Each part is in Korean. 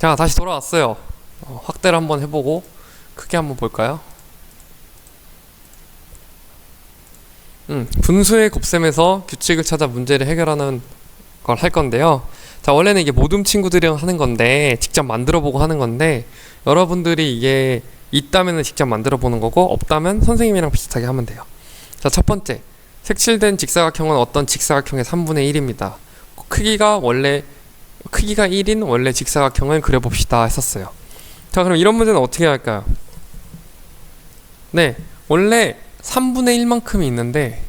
자, 다시 돌아왔어요. 확대를 한번 해보고 크게 한번 볼까요? 분수의 곱셈에서 규칙을 찾아 문제를 해결하는 걸 할 건데요. 자, 원래는 이게 모둠 친구들이랑 하는 건데, 직접 만들어 보고 하는 건데, 여러분들이 이게 있다면은 직접 만들어 보는 거고, 없다면 선생님이랑 비슷하게 하면 돼요. 자, 첫 번째, 색칠된 직사각형은 어떤 직사각형의 3분의 1입니다. 크기가 1인 원래 직사각형을 그려봅시다 했었어요. 자, 그럼 이런 문제는 어떻게 할까요? 네, 원래 3분의 1만큼이 있는데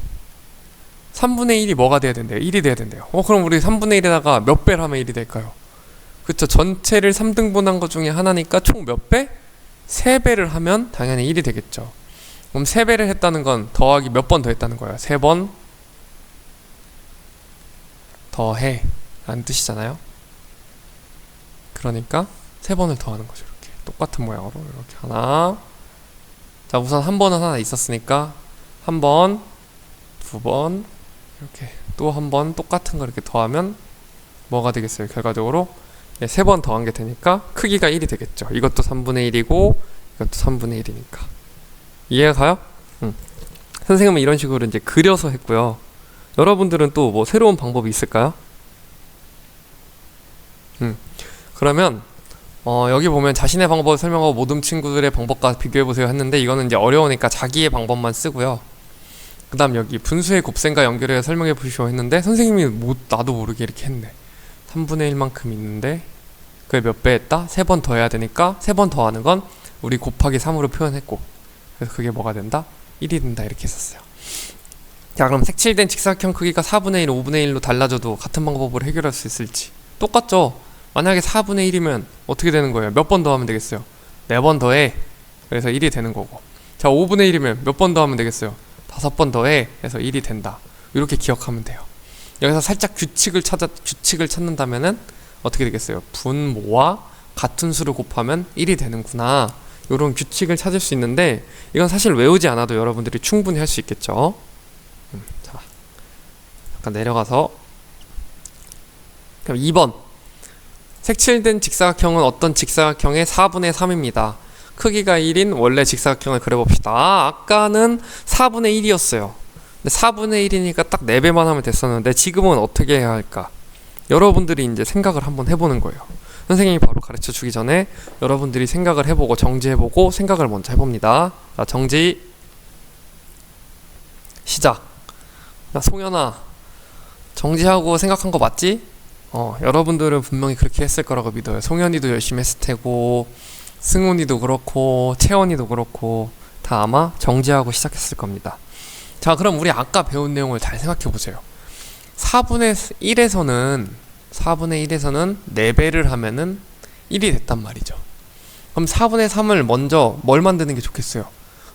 3분의 1이 뭐가 돼야 된대요? 1이 돼야 된대요. 그럼 우리 3분의 1에다가 몇 배를 하면 1이 될까요? 그쵸, 전체를 3등분한 것 중에 하나니까 총 몇 배? 3배를 하면 당연히 1이 되겠죠. 그럼 3배를 했다는 건 더하기 몇 번 더 했다는 거예요? 3번 더해 라는 뜻이잖아요. 그러니까 3번을 더하는 거죠. 이렇게 똑같은 모양으로 이렇게 하나. 자, 우선 한 번은 하나 있었으니까 한 번, 두 번, 이렇게 또 한 번 똑같은 거 이렇게 더하면 뭐가 되겠어요? 결과적으로 3번 더한 게 되니까 크기가 1이 되겠죠. 이것도 3분의 1이고 이것도 3분의 1이니까 이해가 가요? 선생님은 이런 식으로 이제 그려서 했고요. 여러분들은 또 뭐 새로운 방법이 있을까요? 그러면 여기 보면 자신의 방법을 설명하고 모든 친구들의 방법과 비교해보세요 했는데, 이거는 이제 어려우니까 자기의 방법만 쓰고요. 그 다음 여기 분수의 곱셈과 연결해 설명해 보시오 했는데, 선생님이 나도 모르게 이렇게 했네. 3분의 1만큼 있는데 그게 몇 배 했다? 3번 더해야 되니까 3번 더하는 건 우리 곱하기 3으로 표현했고, 그래서 그게 뭐가 된다? 1이 된다 이렇게 했었어요. 자, 그럼 색칠된 직사각형 크기가 4분의 1, 5분의 1로 달라져도 같은 방법으로 해결할 수 있을지. 똑같죠? 만약에 4분의 1이면 어떻게 되는 거예요? 몇 번 더하면 되겠어요? 4번 더해. 그래서 1이 되는 거고. 자, 5분의 1이면 몇 번 더하면 되겠어요? 5번 더해. 그래서 1이 된다. 이렇게 기억하면 돼요. 여기서 살짝 규칙을 찾는다면은 어떻게 되겠어요? 분모와 같은 수를 곱하면 1이 되는구나. 이런 규칙을 찾을 수 있는데, 이건 사실 외우지 않아도 여러분들이 충분히 할 수 있겠죠. 자, 잠깐 내려가서 그럼 2번, 색칠된 직사각형은 어떤 직사각형의 4분의 3입니다. 크기가 1인 원래 직사각형을 그려봅시다. 아까는 4분의 1이었어요. 근데 4분의 1이니까 딱 4배만 하면 됐었는데, 지금은 어떻게 해야 할까? 여러분들이 이제 생각을 한번 해보는 거예요. 선생님이 바로 가르쳐 주기 전에 여러분들이 생각을 해보고 정지해보고 생각을 먼저 해봅니다. 자, 정지. 시작. 자, 송현아, 정지하고 생각한 거 맞지? 여러분들은 분명히 그렇게 했을 거라고 믿어요. 송현이도 열심히 했을 테고, 승훈이도 그렇고, 채원이도 그렇고, 다 아마 정지하고 시작했을 겁니다. 자, 그럼 우리 아까 배운 내용을 잘 생각해 보세요. 4분의 1에서는 4배를 하면은 1이 됐단 말이죠. 그럼 4분의 3을 먼저 뭘 만드는 게 좋겠어요?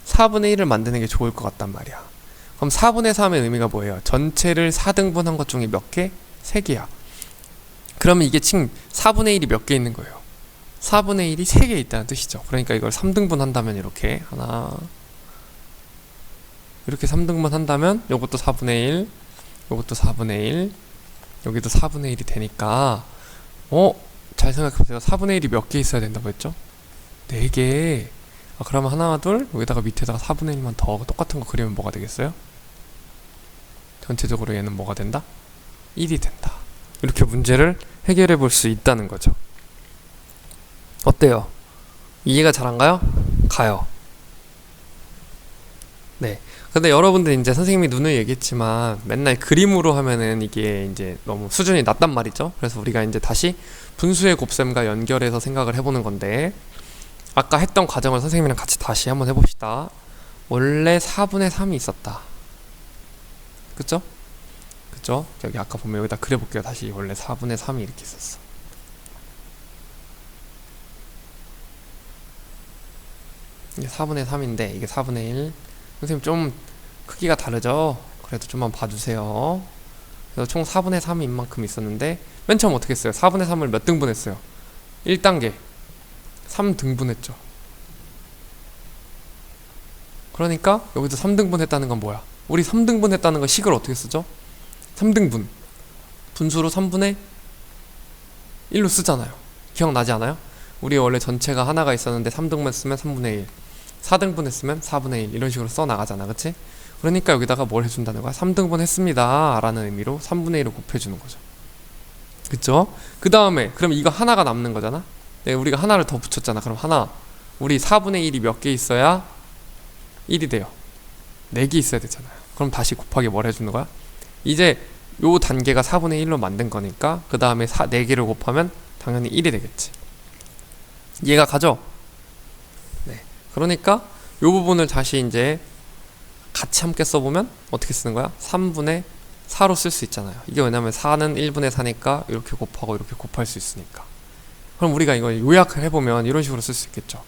4분의 1을 만드는 게 좋을 것 같단 말이야. 그럼 4분의 3의 의미가 뭐예요? 전체를 4등분한 것 중에 몇 개? 3개야. 그러면 이게 지금 4분의 1이 몇 개 있는 거예요? 4분의 1이 3개 있다는 뜻이죠. 그러니까 이걸 3등분 한다면 이렇게 하나, 이렇게 3등분 한다면 요것도 4분의 1, 요것도 4분의 1, 여기도 4분의 1이 되니까 잘 생각해보세요. 4분의 1이 몇 개 있어야 된다고 했죠? 4개. 그러면 하나, 둘, 여기다가 밑에다가 4분의 1만 더 똑같은 거 그리면 뭐가 되겠어요? 전체적으로 얘는 뭐가 된다? 1이 된다. 이렇게 문제를 해결해 볼 수 있다는 거죠. 어때요? 이해가 잘 안 가요? 가요. 네. 근데 여러분들 이제 선생님이 누누이 얘기했지만 맨날 그림으로 하면은 이게 이제 너무 수준이 낮단 말이죠. 그래서 우리가 이제 다시 분수의 곱셈과 연결해서 생각을 해보는 건데, 아까 했던 과정을 선생님이랑 같이 다시 한번 해봅시다. 원래 4분의 3이 있었다. 그쵸? 그쵸? 여기 아까 보면 여기다 그려볼게요. 다시 원래 4분의 3이 이렇게 있었어. 이게 4분의 3인데 이게 4분의 1. 선생님 좀 크기가 다르죠? 그래도 좀만 봐주세요. 그래서 총 4분의 3인 만큼 있었는데, 맨 처음 어떻게 했어요? 4분의 3을 몇 등분 했어요? 1단계 3등분 했죠. 그러니까 여기도 3등분 했다는 건 뭐야? 우리 3등분 했다는 거 식을 어떻게 쓰죠? 3등분 분수로 3분의 1로 쓰잖아요. 기억나지 않아요? 우리 원래 전체가 하나가 있었는데 3등분 했으면 3분의 1, 4등분 했으면 4분의 1 이런 식으로 써나가잖아, 그치? 그러니까 여기다가 뭘 해준다는 거야? 3등분 했습니다 라는 의미로 3분의 1을 곱해주는 거죠. 그쵸? 그 다음에 그럼 이거 하나가 남는 거잖아? 네, 우리가 하나를 더 붙였잖아. 그럼 하나, 우리 4분의 1이 몇 개 있어야 1이 돼요? 4개 있어야 되잖아요. 그럼 다시 곱하기 뭘 해주는 거야? 이제 요 단계가 4분의 1로 만든 거니까 그 다음에 4개를 곱하면 당연히 1이 되겠지. 이해가 가죠? 네. 그러니까 요 부분을 다시 이제 같이 함께 써보면 어떻게 쓰는 거야? 3분의 4로 쓸 수 있잖아요. 이게 왜냐면 4는 1분의 4니까 이렇게 곱하고 이렇게 곱할 수 있으니까. 그럼 우리가 이걸 요약을 해보면 이런 식으로 쓸 수 있겠죠.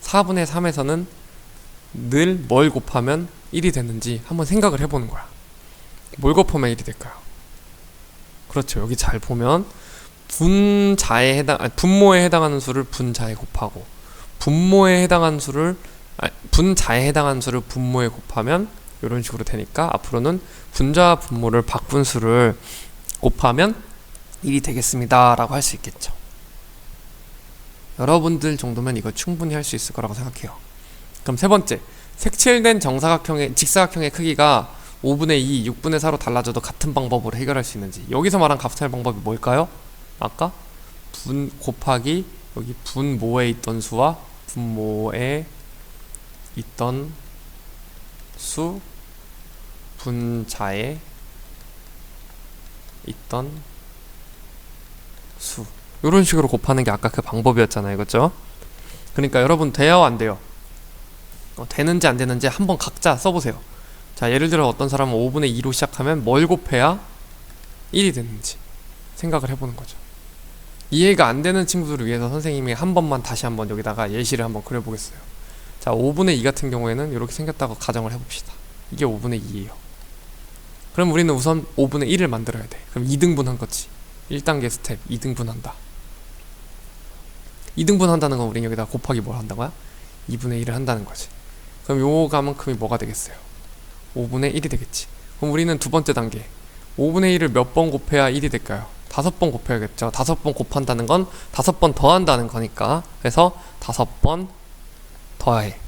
4분의 3에서는 늘 뭘 곱하면 1이 되는지 한번 생각을 해보는 거야. 뭘 곱하면 1이 될까요? 그렇죠. 여기 잘 보면 분모에 해당하는 수를 분자에 곱하고 분자에 해당하는 수를 분모에 곱하면 이런 식으로 되니까 앞으로는 분자와 분모를 박분수를 곱하면 1이 되겠습니다 라고 할 수 있겠죠. 여러분들 정도면 이거 충분히 할 수 있을 거라고 생각해요. 그럼 세 번째, 색칠된 직사각형의 크기가 5분의 2, 6분의 4로 달라져도 같은 방법으로 해결할 수 있는지. 여기서 말한 값할 방법이 뭘까요? 아까 분 곱하기 여기 분모에 있던 수와 분모에 있던 수 분자에 있던 수 이런 식으로 곱하는 게 아까 그 방법이었잖아요. 그렇죠? 그러니까 여러분 돼요 안 돼요? 되는지 안 되는지 한번 각자 써보세요. 자, 예를 들어 어떤 사람은 5분의 2로 시작하면 뭘 곱해야 1이 되는지 생각을 해보는 거죠. 이해가 안 되는 친구들을 위해서 선생님이 한 번만 다시 한번 여기다가 예시를 한번 그려보겠어요. 자, 5분의 2 같은 경우에는 이렇게 생겼다고 가정을 해봅시다. 이게 5분의 2예요. 그럼 우리는 우선 5분의 1을 만들어야 돼. 그럼 2등분한 거지. 1단계 스텝 2등분한다. 2등분 한다는 건 우리는 여기다 곱하기 뭘 한다고요? 2분의 1을 한다는 거지. 그럼 요가만큼이 뭐가 되겠어요? 5분의 1이 되겠지. 그럼 우리는 두 번째 단계 5분의 1을 몇 번 곱해야 1이 될까요? 5번 곱해야겠죠. 5번 곱한다는 건 5번 더한다는 거니까. 그래서 5번 더해.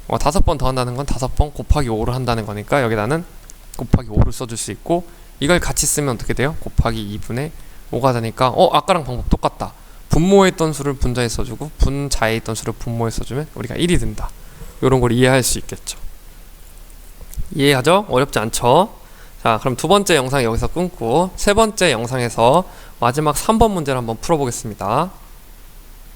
5번 더한다는 건 5번 곱하기 5를 한다는 거니까 여기다는 곱하기 5를 써줄 수 있고, 이걸 같이 쓰면 어떻게 돼요? 곱하기 2분의 5가 되니까 아까랑 방법 똑같다. 분모에 있던 수를 분자에 써주고 분자에 있던 수를 분모에 써주면 우리가 1이 된다. 이런 걸 이해할 수 있겠죠. 이해하죠? 어렵지 않죠? 자, 그럼 두 번째 영상 여기서 끊고 세 번째 영상에서 마지막 3번 문제를 한번 풀어보겠습니다.